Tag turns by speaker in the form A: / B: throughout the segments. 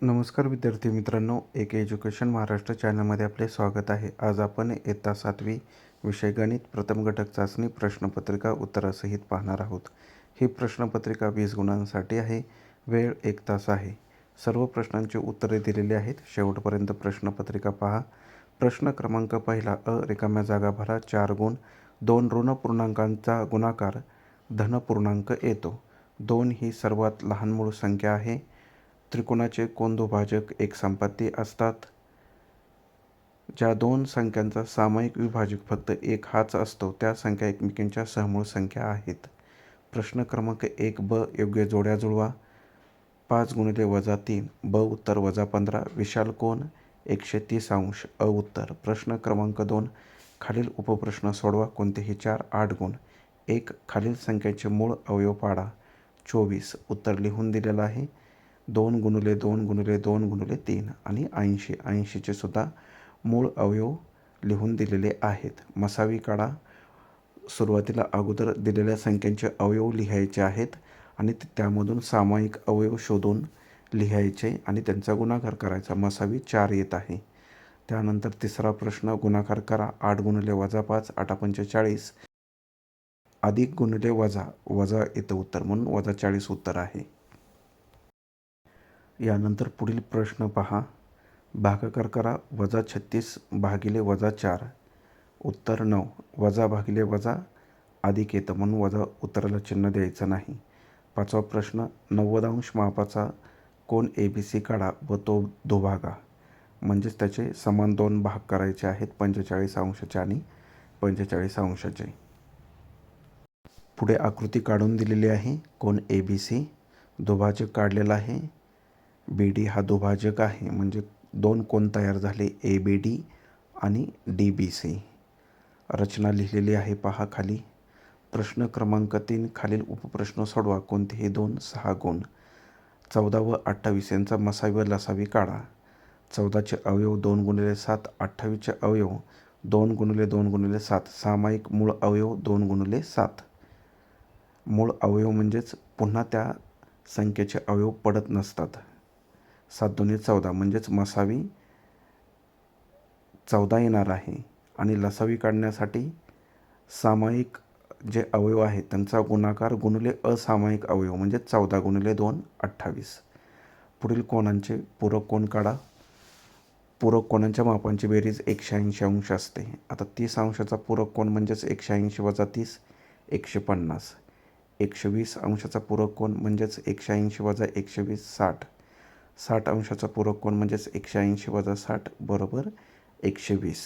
A: नमस्कार विद्यार्थी मित्रांनो, एक एज्युकेशन महाराष्ट्र चॅनलमध्ये आपले स्वागत आहे. आज आपण इयत्ता 7वी विषय गणित प्रथम घटक चाचणी प्रश्नपत्रिका उत्तरासहित पाहणार आहोत. ही प्रश्नपत्रिका 20 गुणांसाठी आहे. वेळ 1 तास आहे. सर्व प्रश्नांची उत्तरे दिलेली आहेत. शेवटपर्यंत प्रश्नपत्रिका पहा. प्रश्न क्रमांक पहिला, रिकाम्या जागा भरा. 4 गुण. 2 ऋण पूर्णांकांचा गुणाकार धन पूर्णांक येतो. 2 ही सर्वात लहान मूळ संख्या आहे. त्रिकोणाचे कोन दुभाजक एकसंपाती असतात. ज्या दोन संख्यांचा सामायिक विभाजक फक्त एक हाच असतो त्या संख्या एकमेकींच्या सहमूळ संख्या आहेत. प्रश्न क्रमांक 1 ब. योग्य जोड्या जुळवा. 5 × -3 ब. उत्तर -15. विशाल कोन 130 अंश. अ. उत्तर. प्रश्न क्रमांक 2 खालील उपप्रश्न सोडवा. कोणतेही 4. 8 गुण. 1. खालील संख्येचे मूळ अवयव पाडा. 24. उत्तर लिहून दिलेलं आहे. 2 × 2 × 2 × 3 आणि 80. 80चे सुद्धा मूळ अवयव लिहून दिलेले आहेत. मसावी काढा. सुरुवातीला अगोदर दिलेल्या संख्यांचे अवयव लिहायचे आहेत आणि त्यामधून सामायिक अवयव शोधून लिहायचे आणि त्यांचा गुणाकार करायचा. मसावी 4 येत आहे. त्यानंतर तिसरा प्रश्न, गुणाकार करा. 8 × -5 8 × 45 अधिक गुणिले वजा येतं उत्तर, म्हणून -40 उत्तर आहे. यानंतर पुढील प्रश्न पहा. भागाकार करा. -36 भागिले -4 उत्तर 9. वजा भागिले वजा अधिक येतं, म्हणून वजा उत्तराला चिन्ह द्यायचं नाही. 5वा प्रश्न, 90 अंश मापाचा कोन ABC काढा व तो दुभागा. म्हणजेच त्याचे समान 2 भाग करायचे आहेत, 45 अंशाचे आणि 45 अंशाचे. पुढे आकृती काढून दिलेली आहे. कोन ABC दुभाजक काढलेला आहे. BD हा दुभाजक आहे, म्हणजे 2 कोन तयार झाले, ABD आणि DBC. रचना लिहिलेली आहे पहा खाली. प्रश्न क्रमांक 3 खालील उपप्रश्न सोडवा. कोणतेही 2. 6 गुण. 14 व 28 यांचा मसावी व लसावी काढा. 14चे अवयव 2 × 7. 28चे अवयव 2 × 2 × 7. सामायिक मूळ अवयव 2 × 7. मूळ अवयव म्हणजेच पुन्हा त्या संख्येचे अवयव पडत नसतात. 7 × 2 = 14, म्हणजेच मसावी 14 येणार आहे. आणि लसावी काढण्यासाठी सामायिक जे अवयव आहेत त्यांचा गुणाकार गुणिले असामायिक अवयव, म्हणजे 14 × 2 = 28. पुढील कोनांचे पूरक कोन काढा. पूरक कोनांच्या मापांची बेरीज 180 अंश असते. आता 30 अंशाचा पूरक कोन म्हणजेच 180 - 30 150. 120 अंशाचा पूरक कोन म्हणजेच 180 - 120 60. 60 अंशाचा पूरक कोन म्हणजेच 180 - 60 बरोबर 120.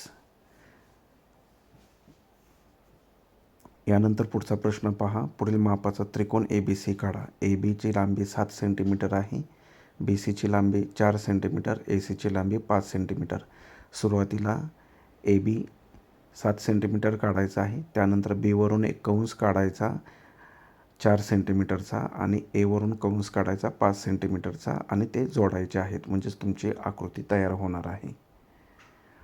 A: यानंतर पुढचा प्रश्न पहा. पुढील मापाचा त्रिकोण ABC काढा. ABची लांबी 7 सेंटीमीटर आहे. BCची लांबी 4 सेंटीमीटर. ACची लांबी 5 सेंटीमीटर. सुरुवातीला AB 7 सेंटीमीटर काढायचा आहे. त्यानंतर B वरून एक कंस काढायचा 4 सेंटीमीटरचा आणि A वरून कंस काढायचा 5 सेंटीमीटरचा आणि ते जोडायचे आहेत, म्हणजेच तुमची आकृती तयार होणार आहे.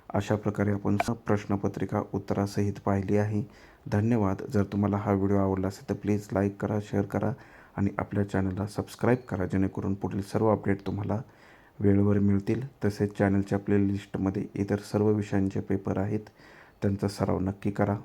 A: अशा प्रकारे आपण प्रश्नपत्रिका उत्तरासहित पाहिली आहे. धन्यवाद. जर तुम्हाला हा व्हिडिओ आवडला असेल तर प्लीज लाईक करा, शेअर करा आणि आपल्या चॅनलला सबस्क्राईब करा, जेणेकरून पुढील सर्व अपडेट तुम्हाला वेळेवर मिळतील. तसेच चॅनलच्या प्लेलिस्टमध्ये इतर सर्व विषयांचे पेपर आहेत, त्यांचा सराव नक्की करा.